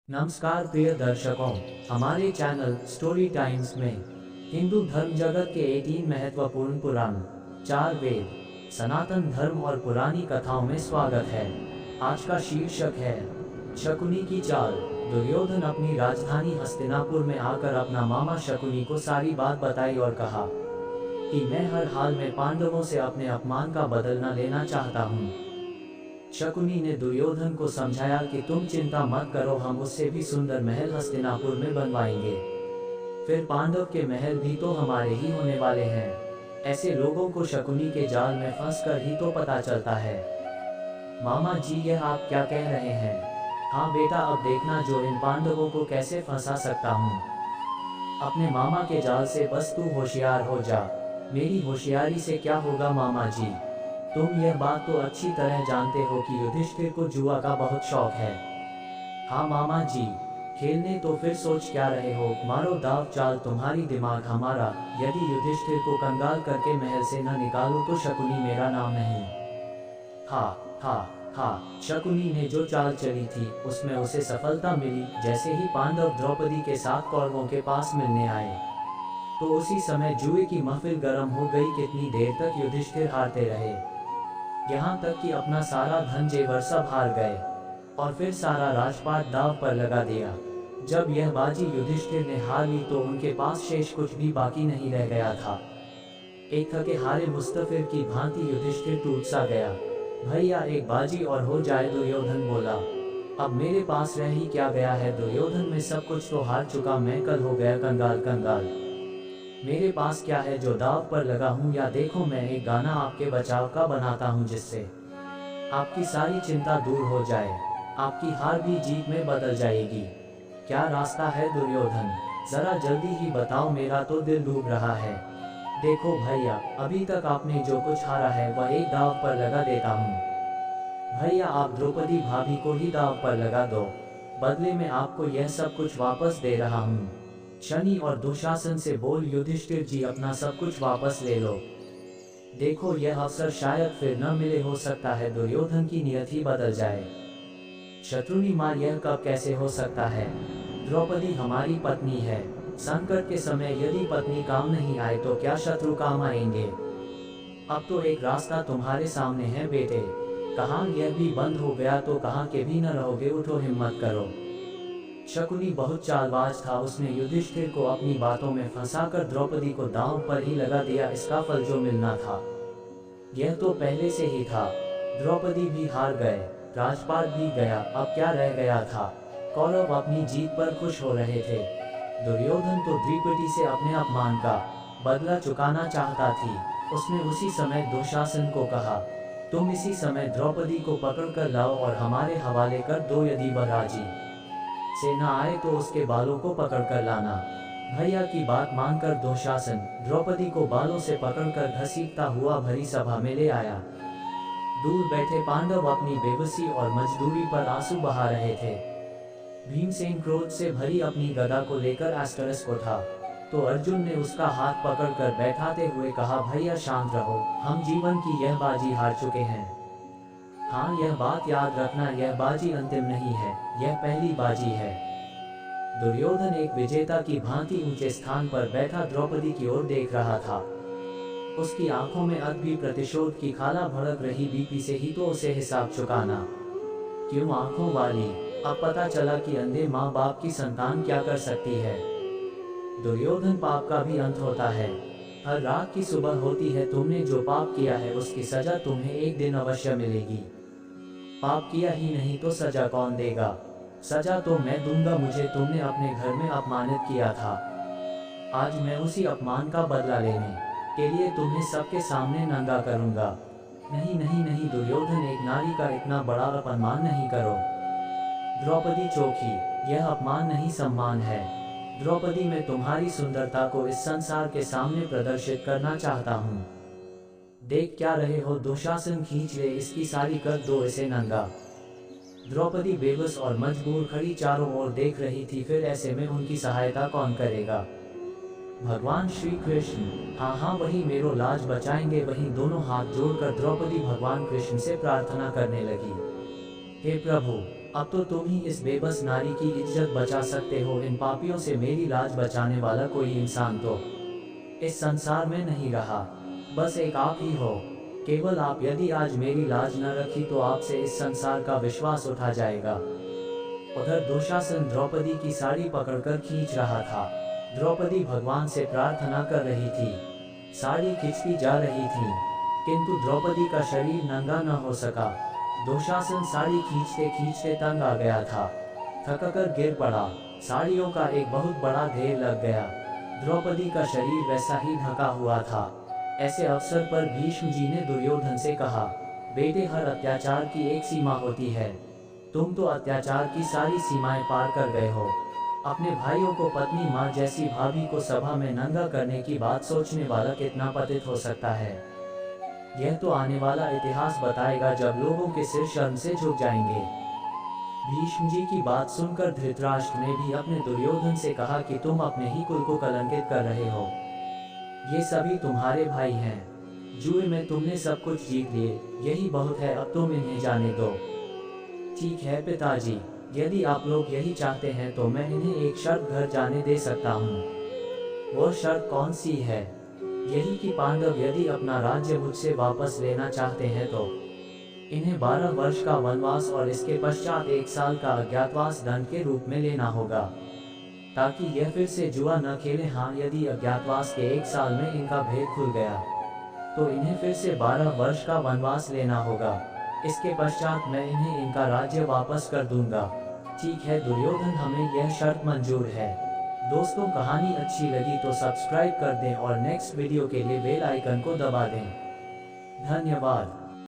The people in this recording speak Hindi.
नमस्कार प्रिय दर्शकों, हमारे चैनल स्टोरी टाइम्स में हिंदू धर्म जगत के 18 महत्वपूर्ण पुराण, 4 वेद, सनातन धर्म और पुरानी कथाओं में स्वागत है। आज का शीर्षक है शकुनी की चाल। दुर्योधन अपनी राजधानी हस्तिनापुर में आकर अपना मामा शकुनी को सारी बात बताई और कहा कि मैं हर हाल में पांडवों से अपने अपमान का बदला लेना चाहता हूँ। शकुनी ने दुर्योधन को समझाया कि तुम चिंता मत करो, हम उससे भी सुंदर महल हस्तिनापुर में बनवाएंगे। फिर पांडव के महल भी तो हमारे ही होने वाले हैं। ऐसे लोगों को शकुनी के जाल में फंसकर ही तो पता चलता है। मामा जी, यह आप क्या कह रहे हैं? हाँ बेटा, अब देखना जो इन पांडवों को कैसे फंसा सकता हूँ। अपने मामा के जाल से बस तू होशियार हो जा। मेरी होशियारी से क्या होगा मामा जी? तुम यह बात तो अच्छी तरह जानते हो कि युधिष्ठिर को जुआ का बहुत शौक है। हाँ मामा जी, खेलने तो फिर सोच क्या रहे हो? मारो दाव चाल तुम्हारी, दिमाग हमारा। यदि युधिष्ठिर को कंगाल करके महल से न निकालो तो शकुनी मेरा नाम नहीं। हाँ हाँ हाँ, शकुनी ने जो चाल चली थी उसमें उसे सफलता मिली। जैसे ही पांडव द्रौपदी के साथ कौरवों के पास मिलने आए तो उसी समय जुए की महफिल गर्म हो गई। कितनी देर तक युधिष्ठिर हारते रहे, यहाँ तक कि अपना सारा धन जेवर सब हार गए और फिर सारा राजपाट दांव पर लगा दिया। जब यह बाजी युधिष्ठिर ने हार ली तो उनके पास शेष कुछ भी बाकी नहीं रह गया था। एक थके हारे मुस्तफिर की भांति युधिष्ठिर टूट सा गया। भैया एक बाजी और हो जाए, दुर्योधन बोला। अब मेरे पास रह ही क्या गया है दुर्योधन, में सब कुछ तो हार चुका मैं, कल हो गया कंगाल कंगाल। मेरे पास क्या है जो दाव पर लगा हूँ? या देखो मैं एक गाना आपके बचाव का बनाता हूँ जिससे आपकी सारी चिंता दूर हो जाए, आपकी हार भी जीत में बदल जाएगी। क्या रास्ता है दुर्योधन? जरा जल्दी ही बताओ, मेरा तो दिल डूब रहा है। देखो भैया, अभी तक आपने जो कुछ हारा है वह एक दाव पर लगा देता हूँ। भैया आप द्रौपदी भाभी को ही दाव पर लगा दो, बदले में आपको यह सब कुछ वापस दे रहा हूँ। शनि और दुशासन से बोल युधिष्ठिर जी, अपना सब कुछ वापस ले लो। देखो यह अवसर शायद फिर न मिले, हो सकता है दुर्योधन की नियत ही बदल जाए। शत्रुनी मां, यह कब कैसे हो सकता है? द्रौपदी हमारी पत्नी है। संकट के समय यदि पत्नी काम नहीं आए तो क्या शत्रु काम आएंगे? अब तो एक रास्ता तुम्हारे सामने है बेटे। कहाँ यह भी बंद हो गया तो कहाँ के भी न रहोगे, उठो हिम्मत करो। शकुनी बहुत चालबाज था, उसने युधिष्ठिर को अपनी बातों में फंसाकर द्रौपदी को दांव पर ही लगा दिया। इसका फल जो मिलना था यह तो पहले से ही था। द्रौपदी भी हार गए, राजपाट भी गया, अब क्या रह गया था? कौरव अपनी जीत पर खुश हो रहे थे। दुर्योधन तो द्रौपदी से अपने अपमान का बदला चुकाना चाहता थी। उसने उसी समय दुशासन को कहा, तुम इसी समय द्रौपदी को पकड़ कर लाओ और हमारे हवाले कर दो। यदि वह राजी से न आए तो उसके बालों को पकड़ कर लाना। भैया की बात मानकर दुशासन द्रौपदी को बालों से पकड़कर घसीटता हुआ भरी सभा में ले आया। दूर बैठे पांडव अपनी बेबसी और मजदूरी पर आंसू बहा रहे थे। भीमसेन क्रोध से भरी अपनी गदा को लेकर एस्टरस को था तो अर्जुन ने उसका हाथ पकड़कर बैठाते हुए कहा, भैया शांत रहो, हम जीवन की यह बाजी हार चुके हैं। हाँ, यह बात याद रखना, यह बाजी अंतिम नहीं है, यह पहली बाजी है। दुर्योधन एक विजेता की भांति ऊंचे स्थान पर बैठा द्रौपदी की ओर देख रहा था। उसकी आंखों में अब भी प्रतिशोध की खाला भड़क रही। बीपी से ही तो उसे हिसाब चुकाना। क्यों आंखों वाली? अब पता चला कि अंधे माँ बाप की संतान क्या कर सकती है। दुर्योधन, पाप का भी अंत होता है, हर रात की सुबह होती है। तुमने जो पाप किया है उसकी सजा तुम्हें एक दिन अवश्य मिलेगी। पाप किया ही नहीं तो सजा कौन देगा? सजा तो मैं दूंगा। मुझे तुमने अपने घर में अपमानित किया था, आज मैं उसी अपमान का बदला लेने के लिए तुम्हें सबके सामने नंगा करूंगा। नहीं नहीं नहीं दुर्योधन, एक नारी का इतना बड़ा अपमान नहीं करो। द्रौपदी चौकी, यह अपमान नहीं सम्मान है। द्रौपदी, मैं तुम्हारी सुंदरता को इस संसार के सामने प्रदर्शित करना चाहता हूँ। देख क्या रहे हो? दुशासन, खींच ले इसकी साड़ी, कर दो इसे नंगा। द्रौपदी बेबस और मजबूर खड़ी चारों ओर देख रही थी। फिर ऐसे में उनकी सहायता कौन करेगा? भगवान श्री कृष्ण, हाँ हाँ वही मेरो लाज बचाएंगे। वहीं दोनों हाथ जोड़कर द्रौपदी भगवान कृष्ण से प्रार्थना करने लगी, हे प्रभु, अब तो तुम ही इस बेबस नारी की इज्जत बचा सकते हो। इन पापियों से मेरी लाज बचाने वाला कोई इंसान तो इस संसार में नहीं रहा, बस एक आप ही हो, केवल आप। यदि आज मेरी लाज न रखी तो आपसे इस संसार का विश्वास उठा जाएगा। उधर दुशासन द्रौपदी की साड़ी पकड़कर खींच रहा था। द्रौपदी भगवान से प्रार्थना कर रही थी, साड़ी खींचती जा रही थी, किंतु द्रौपदी का शरीर नंगा न हो सका। दुशासन साड़ी खींचते खींचते तंग आ गया था, थककर गिर पड़ा। साड़ियों का एक बहुत बड़ा ढेर लग गया। द्रौपदी का शरीर वैसा ही ढका हुआ था। ऐसे अवसर पर भीष्म जी ने दुर्योधन से कहा, बेटे, हर अत्याचार की एक सीमा होती है। तुम तो अत्याचार की सारी सीमाएं पार कर गए हो। अपने भाइयों को, पत्नी, माँ जैसी भाभी को सभा में नंगा करने की बात सोचने वाला कितना पतित हो सकता है। यह तो आने वाला इतिहास बताएगा, जब लोगों के सिर शर्म से झुक जाएंगे। भीष्म जी की बात सुनकर धृतराष्ट्र ने भी अपने दुर्योधन से कहा कि तुम अपने ही कुल को कलंकित कर रहे हो। ये सभी तुम्हारे भाई हैं। जुए में तुमने सब कुछ जीत लिए, यही बहुत है, अब तुम इन्हें जाने दो। ठीक है पिताजी, यदि आप लोग यही चाहते हैं तो मैं इन्हें एक शर्त घर जाने दे सकता हूँ। वो शर्त कौन सी है? यही कि पांडव यदि अपना राज्य मुझसे वापस लेना चाहते हैं तो इन्हें 12 वर्ष का वनवास और इसके पश्चात 1 साल का अज्ञातवास दंड के रूप में लेना होगा, ताकि यह फिर से जुआ न खेले। हाँ, यदि अज्ञातवास के 1 साल में इनका भेद खुल गया तो इन्हें फिर से 12 वर्ष का वनवास लेना होगा। इसके पश्चात मैं इन्हें इनका राज्य वापस कर दूंगा। ठीक है दुर्योधन, हमें यह शर्त मंजूर है। दोस्तों, कहानी अच्छी लगी तो सब्सक्राइब कर दें और नेक्स्ट वीडियो के लिए बेल आइकन को दबा दें। धन्यवाद।